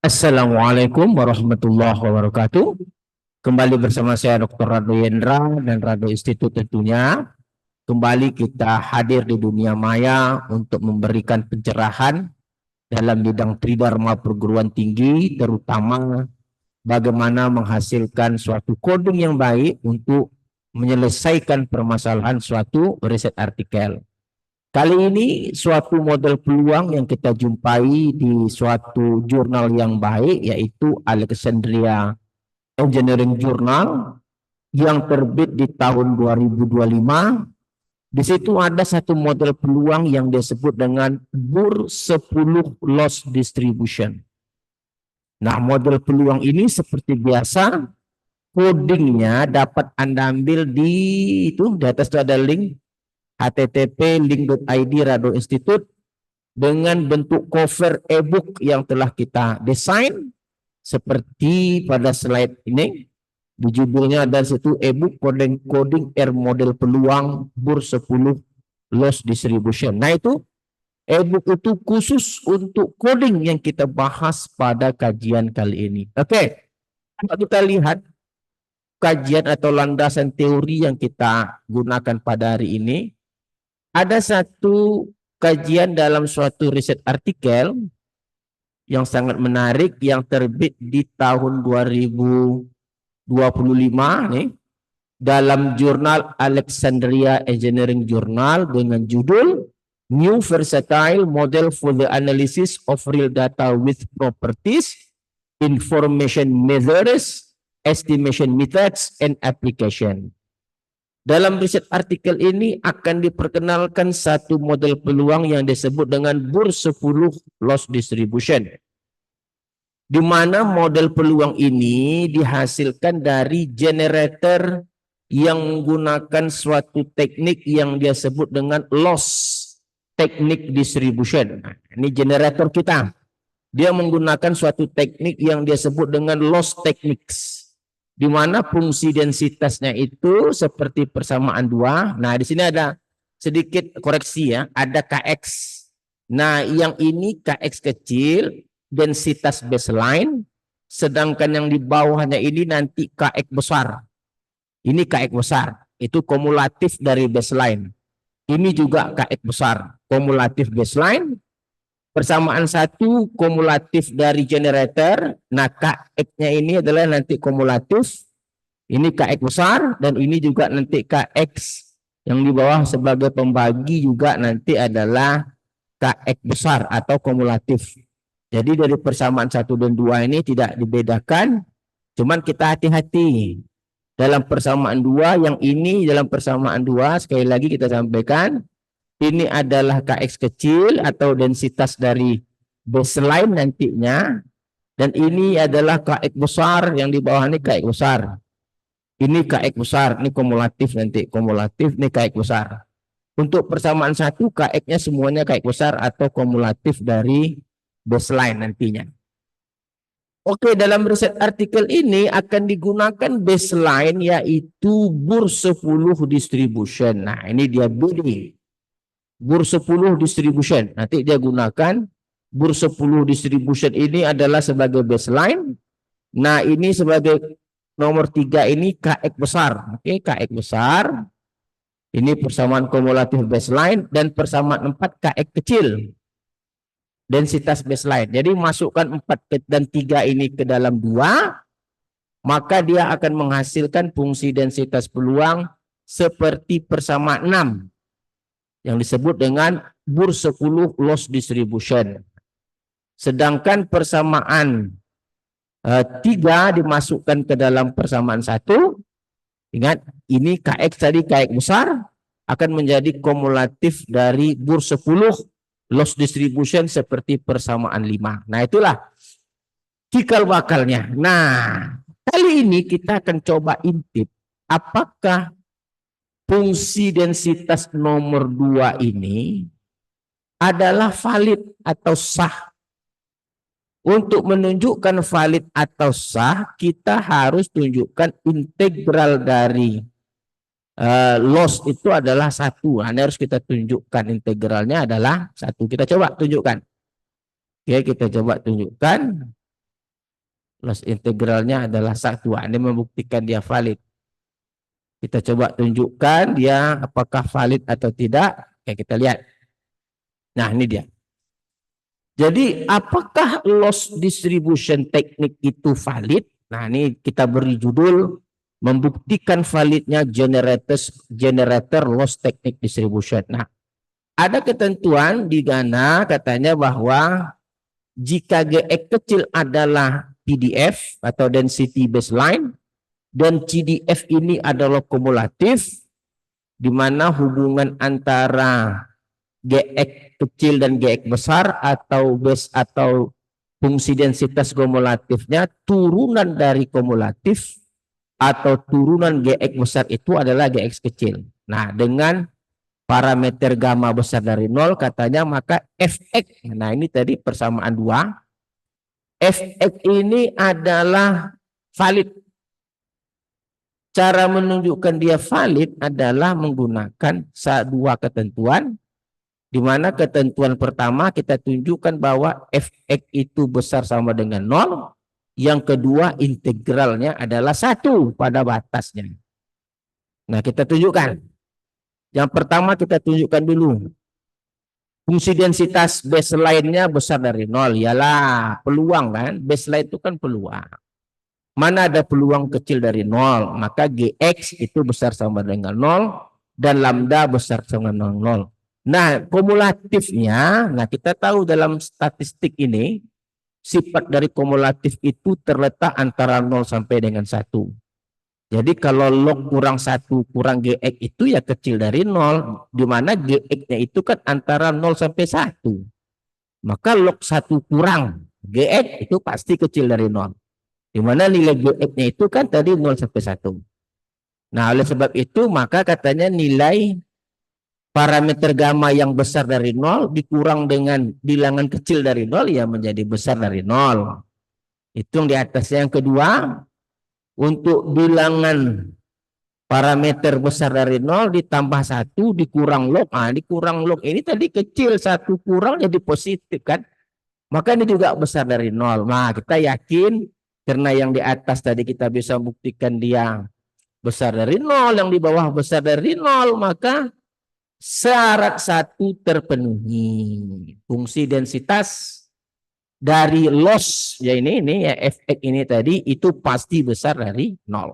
Assalamualaikum warahmatullahi wabarakatuh. Kembali bersama saya Dr. Rado Yendra dan Rado Institute tentunya. Kembali kita hadir di dunia maya untuk memberikan pencerahan dalam bidang tridharma perguruan tinggi, terutama bagaimana menghasilkan suatu coding yang baik untuk menyelesaikan permasalahan suatu riset artikel. Kali ini suatu model peluang yang kita jumpai di suatu jurnal yang baik, yaitu Alexandria Engineering Journal yang terbit di tahun 2025. Di situ ada satu model peluang yang disebut dengan BUR 10 loss distribution. Nah, model peluang ini seperti biasa, codingnya dapat Anda ambil di atas itu ada link http://link.id Rado Institute dengan bentuk cover e-book yang telah kita desain seperti pada slide ini. Di judulnya ada situ e-book coding R model peluang BUR 10 loss distribution. Nah, itu e-book itu khusus untuk coding yang kita bahas pada kajian kali ini. Oke, kita lihat kajian atau landasan teori yang kita gunakan pada hari ini. Ada satu kajian dalam suatu riset artikel yang sangat menarik yang terbit di tahun 2025 nih dalam jurnal Alexandria Engineering Journal dengan judul New Versatile Model for the Analysis of Real Data with Properties, Information Methods, Estimation Methods, and Application. Dalam riset artikel ini akan diperkenalkan satu model peluang yang disebut dengan BUR 10 loss distribution. Di mana model peluang ini dihasilkan dari generator yang menggunakan suatu teknik yang dia sebut dengan loss teknik distribution. Nah, ini generator kita. Dia menggunakan suatu teknik yang dia sebut dengan loss techniques, di mana fungsi densitasnya itu seperti persamaan 2. Nah, di sini ada sedikit koreksi ya, ada Kx. Nah, yang ini Kx kecil, densitas baseline, sedangkan yang di bawahnya ini nanti Kx besar. Ini Kx besar, itu kumulatif dari baseline. Ini juga Kx besar, kumulatif baseline. Persamaan 1 kumulatif dari generator. Nah, Kx-nya ini adalah nanti kumulatif. Ini Kx besar dan ini juga nanti Kx yang di bawah sebagai pembagi juga nanti adalah Kx besar atau kumulatif. Jadi dari persamaan 1 dan 2 ini tidak dibedakan. Cuman kita hati-hati. Dalam persamaan 2, yang ini dalam persamaan 2, sekali lagi kita sampaikan, ini adalah Kx kecil atau densitas dari baseline nantinya. Dan ini adalah Kx besar, yang di bawah ini Kx besar. Ini Kx besar, ini kumulatif nanti. Kumulatif, ini Kx besar. Untuk persamaan 1, Kx-nya semuanya Kx besar atau kumulatif dari baseline nantinya. Oke, dalam riset artikel ini akan digunakan baseline yaitu BUR 10 distribution. Nah, ini dia BD. BUR 10 distribution. Nanti dia gunakan BUR 10 distribution ini adalah sebagai baseline. Nah, ini sebagai nomor 3 ini Kx besar. Oke, Kx besar. Ini persamaan kumulatif baseline dan persamaan 4 Kx kecil. Densitas baseline. Jadi masukkan 4 dan 3 ini ke dalam 2, maka dia akan menghasilkan fungsi densitas peluang seperti persamaan 6 yang disebut dengan BUR 10 loss distribution. Sedangkan persamaan 3 dimasukkan ke dalam persamaan 1. Ingat, ini Kx tadi Kx besar akan menjadi kumulatif dari BUR 10 loss distribution seperti persamaan 5. Nah, itulah cikal bakalnya. Nah, kali ini kita akan coba intip apakah fungsi densitas nomor 2 ini adalah valid atau sah. Untuk menunjukkan valid atau sah, kita harus tunjukkan integral dari loss itu adalah 1. Nah, harus kita tunjukkan integralnya adalah 1. Kita coba tunjukkan. Oke, kita coba tunjukkan. Loss integralnya adalah 1. Ini membuktikan dia valid. Kita coba tunjukkan dia apakah valid atau tidak. Oke, kita lihat. Nah, ini dia. Jadi, apakah loss distribution teknik itu valid? Nah, ini kita beri judul membuktikan validnya generator loss technique distribution. Nah, ada ketentuan di mana katanya bahwa jika GX kecil adalah PDF atau density baseline dan CDF ini adalah kumulatif, di mana hubungan antara GX kecil dan GX besar atau base atau fungsi densitas kumulatifnya turunan dari kumulatif atau turunan GX besar itu adalah GX kecil. Nah, dengan parameter gamma besar dari 0 katanya maka Fx. Nah, ini tadi persamaan 2. Fx ini adalah valid. Cara menunjukkan dia valid adalah menggunakan 2 ketentuan, di mana ketentuan pertama kita tunjukkan bahwa Fx itu besar sama dengan 0. Yang kedua, integralnya adalah 1 pada batasnya. Nah, kita tunjukkan. Yang pertama kita tunjukkan dulu. Fungsi densitas baseline-nya besar dari 0. Yalah, peluang kan. Baseline itu kan peluang. Mana ada peluang kecil dari 0, maka Gx itu besar sama dengan 0 dan lambda besar sama dengan 0. Nah, kumulatifnya, nah kita tahu dalam statistik ini sifat dari kumulatif itu terletak antara 0 sampai dengan 1. Jadi kalau log kurang 1 kurang Gx itu ya kecil dari 0, di mana Gx-nya itu kan antara 0 sampai 1. Maka log 1 kurang Gx itu pasti kecil dari 0. Di mana nilai Gx-nya itu kan tadi 0 sampai 1. Nah, oleh sebab itu maka katanya nilai parameter gamma yang besar dari 0 dikurang dengan bilangan kecil dari 0 ya menjadi besar dari 0. Itu yang di atasnya. Yang kedua, untuk bilangan parameter besar dari 0 ditambah 1 dikurang log. Nah, dikurang log ini tadi kecil, 1 kurang jadi positif kan. Maka ini juga besar dari 0. Nah, kita yakin karena yang di atas tadi kita bisa buktikan dia besar dari 0, yang di bawah besar dari 0, maka syarat 1 terpenuhi. Fungsi densitas dari loss ya ini ya Fx ini tadi itu pasti besar dari 0.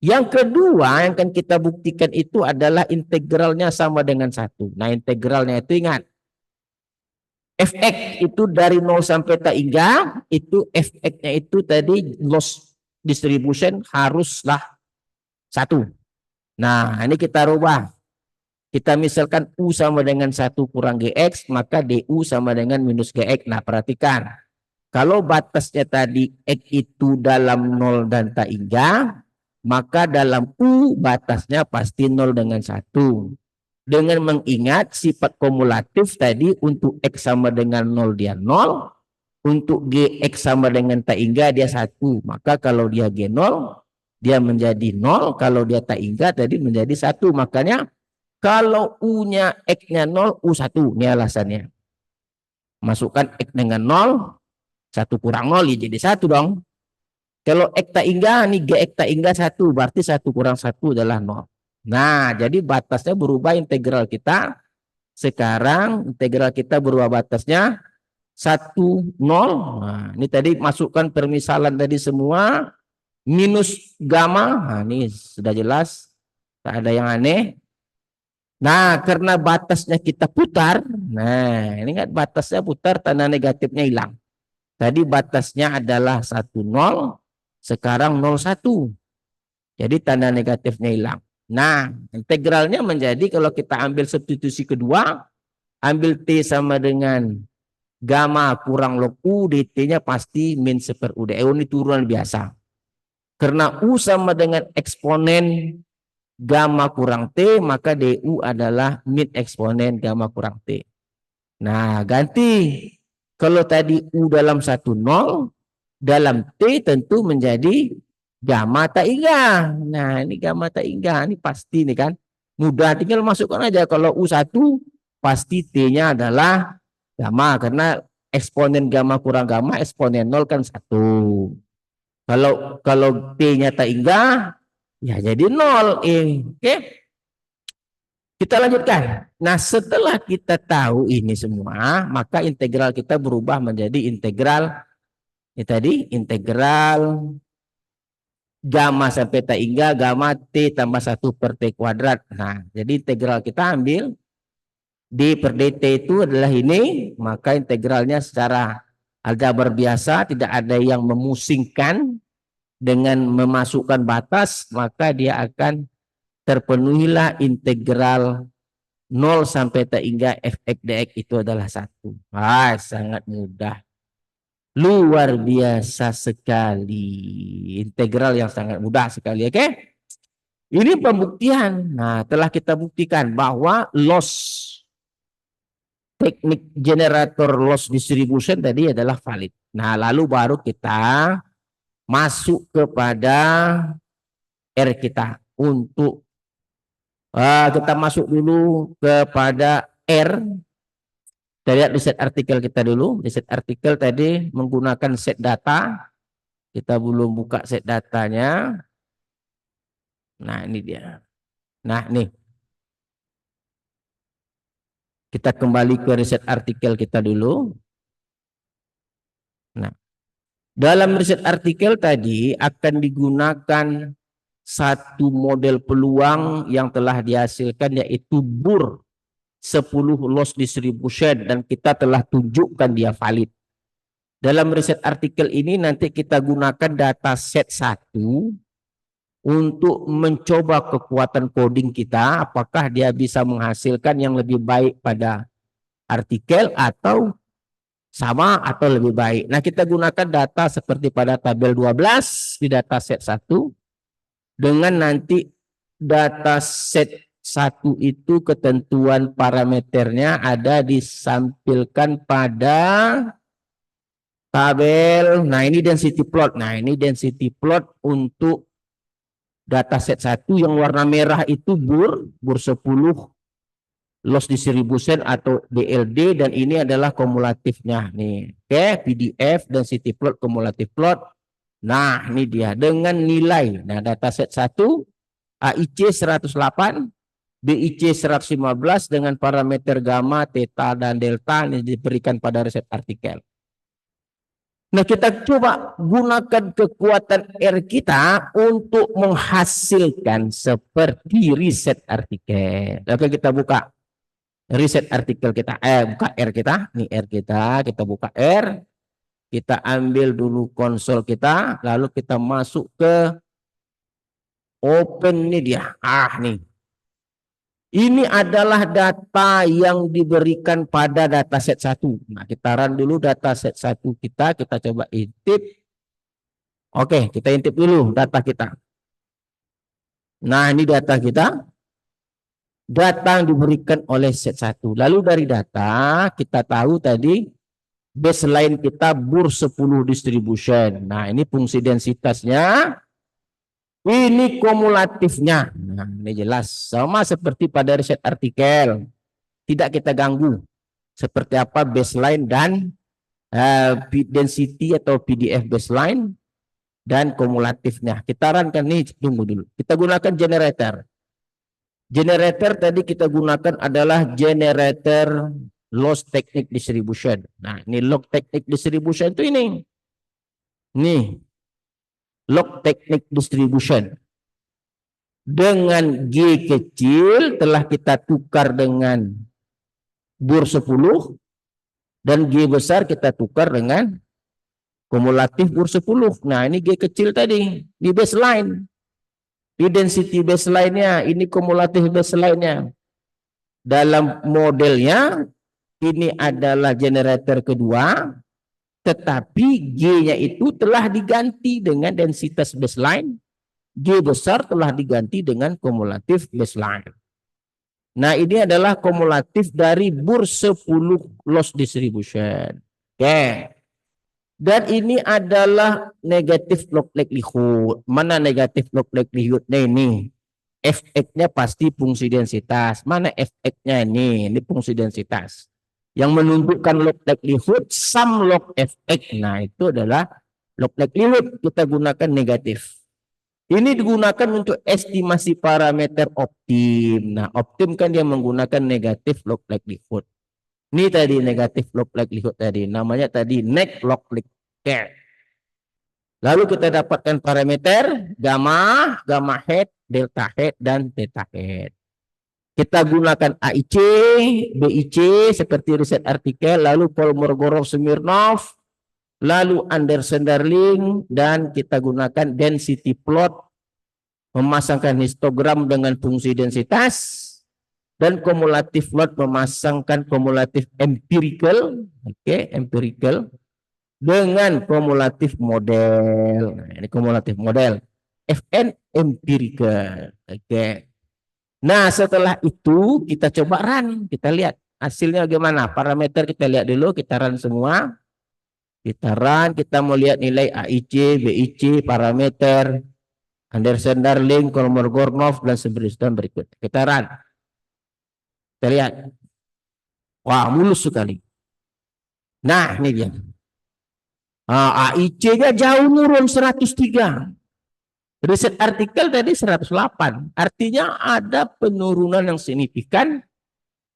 Yang kedua yang akan kita buktikan itu adalah integralnya sama dengan 1. Nah, integralnya itu ingat. Fx itu dari 0 sampai tak hingga itu Fx-nya itu tadi loss distribution haruslah 1. Nah, ini kita rubah. Kita misalkan U sama dengan 1 kurang Gx, maka DU sama dengan minus Gx. Nah, perhatikan. Kalau batasnya tadi X itu dalam 0 dan tak hingga, maka dalam U batasnya pasti 0 dengan 1. Dengan mengingat sifat kumulatif tadi untuk X sama dengan 0 dia 0, untuk Gx sama dengan tak hingga dia 1. Maka kalau dia G0, dia menjadi 0, kalau dia tak hingga tadi menjadi 1. Makanya kalau U-nya X-nya 0, U1. Ini alasannya. Masukkan X dengan 0, 1 kurang 0 ya jadi 1 dong. Kalau X tak hingga, nih Gx tak hingga 1, berarti 1 kurang 1 adalah 0. Nah, jadi batasnya berubah integral kita. Sekarang integral kita berubah batasnya 1, 0. Nah, ini tadi masukkan permisalan tadi semua. Minus gamma. Nah, ini sudah jelas. Tak ada yang aneh. Nah, karena batasnya kita putar, nah ini kan batasnya putar, tanda negatifnya hilang. Tadi batasnya adalah 1, 0, sekarang 0, 1. Jadi tanda negatifnya hilang. Nah, integralnya menjadi kalau kita ambil substitusi kedua, ambil T sama dengan gamma kurang log U, dt-nya pasti min 1/U. Ini turunan biasa. Karena U sama dengan eksponen gamma kurang T, maka DU adalah min eksponen gamma kurang T. Nah, ganti. Kalau tadi U dalam 1, 0, dalam T tentu menjadi gamma tak hingga. Nah, ini gamma tak hingga. Ini pasti nih kan. Mudah, tinggal masukkan aja. Kalau U1, pasti T-nya adalah gamma. Karena eksponen gamma kurang gamma, eksponen 0 kan 1. Kalau T-nya tak hingga, ya jadi 0. Oke. Kita lanjutkan. Nah, setelah kita tahu ini semua, maka integral kita berubah menjadi integral ini tadi, integral gamma sampai tak hingga gamma T tambah 1 per T kuadrat. Nah, jadi integral kita ambil D per dt itu adalah ini, maka integralnya secara aljabar biasa, tidak ada yang memusingkan dengan memasukkan batas, maka dia akan terpenuhilah integral 0 sampai tak hingga fx dx itu adalah 1. Sangat mudah. Luar biasa sekali. Integral yang sangat mudah sekali, oke? Ini pembuktian. Nah, telah kita buktikan bahwa loss teknik generator loss distribution tadi adalah valid. Nah, lalu baru kita masuk kepada R kita untuk kita masuk dulu kepada R. Kita lihat di set artikel kita dulu. Di set artikel tadi menggunakan set data. Kita belum buka set datanya. Nah, ini dia. Nah, nih. Kita kembali ke riset artikel kita dulu. Nah, dalam riset artikel tadi akan digunakan satu model peluang yang telah dihasilkan, yaitu BUR 10 loss distribution, dan kita telah tunjukkan dia valid. Dalam riset artikel ini nanti kita gunakan data set 1 untuk mencoba kekuatan coding kita, apakah dia bisa menghasilkan yang lebih baik pada artikel atau sama atau lebih baik. Nah, kita gunakan data seperti pada tabel 12 di data set 1, dengan nanti data set 1 itu ketentuan parameternya ada disampilkan pada tabel. Nah, ini density plot. Nah, ini density plot untuk data set 1 yang warna merah itu BUR 10 loss distribution atau DLD, dan ini adalah kumulatifnya nih. Oke, PDF density plot, kumulatif plot. Nah, ini dia dengan nilai. Nah, data set 1 AIC 108, BIC 115 dengan parameter gamma, theta dan delta ini diberikan pada riset artikel. Nah, kita coba gunakan kekuatan R kita untuk menghasilkan seperti riset artikel. Oke, kita buka riset artikel kita. Buka R kita. Ini R kita buka R. Kita ambil dulu konsol kita, lalu kita masuk ke open, ini dia. Nih. Ini adalah data yang diberikan pada dataset 1. Nah, kita run dulu dataset 1 kita coba intip. Oke, kita intip dulu data kita. Nah, ini data kita. Data yang diberikan oleh set 1. Lalu dari data kita tahu tadi baseline kita BUR 10 distribution. Nah, ini fungsi densitasnya. Ini kumulatifnya. Nah, ini jelas sama seperti pada riset artikel. Tidak kita ganggu seperti apa baseline dan density atau PDF baseline dan kumulatifnya. Kita runkan nih, tunggu dulu. Kita gunakan generator. Generator tadi kita gunakan adalah generator loss technique distribution. Nah, ini log technique distribution itu ini. Nih. Log teknik distribution dengan G kecil telah kita tukar dengan BUR 10, dan G besar kita tukar dengan kumulatif BUR 10. Nah, ini G kecil tadi di baseline, di density baseline-nya, ini kumulatif baseline-nya. Dalam modelnya ini adalah generator kedua, tetapi G-nya itu telah diganti dengan densitas baseline. G besar telah diganti dengan kumulatif baseline. Nah, ini adalah kumulatif dari BUR 10 loss distribution. Oke. Dan ini adalah negatif log likelihood. Mana negatif log likelihood-nya ini? Fx-nya pasti fungsi densitas. Mana Fx-nya ini? Ini fungsi densitas. Yang menunjukkan log likelihood sum log fx. Nah, itu adalah log likelihood kita gunakan negatif. Ini digunakan untuk estimasi parameter optim. Nah, optim kan dia menggunakan negatif log likelihood. Ini tadi negatif log likelihood tadi. Namanya tadi neg log likelihood. Lalu kita dapatkan parameter gamma, gamma head, delta head, dan theta head. Kita gunakan AIC, BIC seperti riset artikel, lalu Kolmogorov-Smirnov, lalu Anderson-Darling, dan kita gunakan density plot, memasangkan histogram dengan fungsi densitas, dan kumulatif plot memasangkan kumulatif empirical, empirical, dengan kumulatif model. Nah, ini kumulatif model. FN empirical. Nah, setelah itu kita coba run, kita lihat hasilnya bagaimana. Parameter kita lihat dulu, kita run semua. Kita run, kita mau lihat nilai AIC, BIC, parameter, Anderson-Darling, Kolmogorov, dan seterusnya berikut. Kita run. Kita lihat. Wah, mulus sekali. Nah, ini dia. AIC-nya jauh nurun 103. Riset artikel tadi 108. Artinya ada penurunan yang signifikan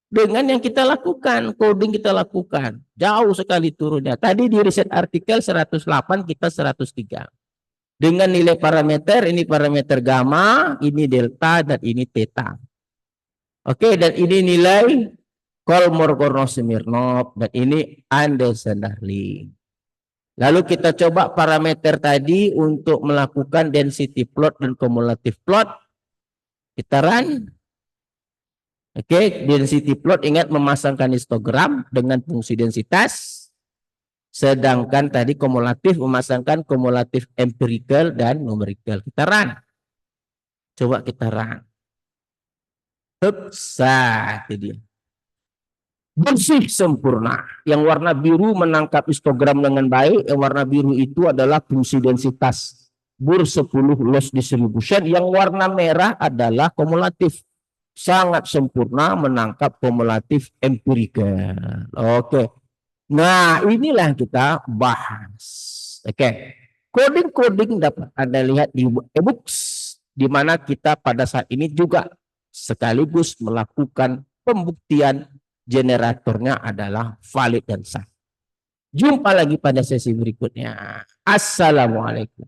dengan yang kita lakukan, coding kita lakukan. Jauh sekali turunnya. Tadi di riset artikel 108, kita 103. Dengan nilai parameter, ini parameter gamma, ini delta, dan ini theta. Oke, dan ini nilai Kolmogorov-Smirnov, dan ini Anderson-Darling. Lalu kita coba parameter tadi untuk melakukan density plot dan cumulative plot. Kita run. Oke, density plot ingat memasangkan histogram dengan fungsi densitas. Sedangkan tadi kumulatif memasangkan kumulatif empirical dan numerical. Kita run. Coba kita run. Itu dia. Bersih sempurna. Yang warna biru menangkap histogram dengan baik. Yang warna biru itu adalah fungsi densitas Bur 10 loss distribution. Yang warna merah adalah kumulatif. Sangat sempurna menangkap kumulatif empirical. Oke. Nah, inilah yang kita bahas. Oke. Coding-coding dapat Anda lihat di e-books, di mana kita pada saat ini juga sekaligus melakukan pembuktian generatornya adalah valid dan sah. Jumpa lagi pada sesi berikutnya. Assalamualaikum.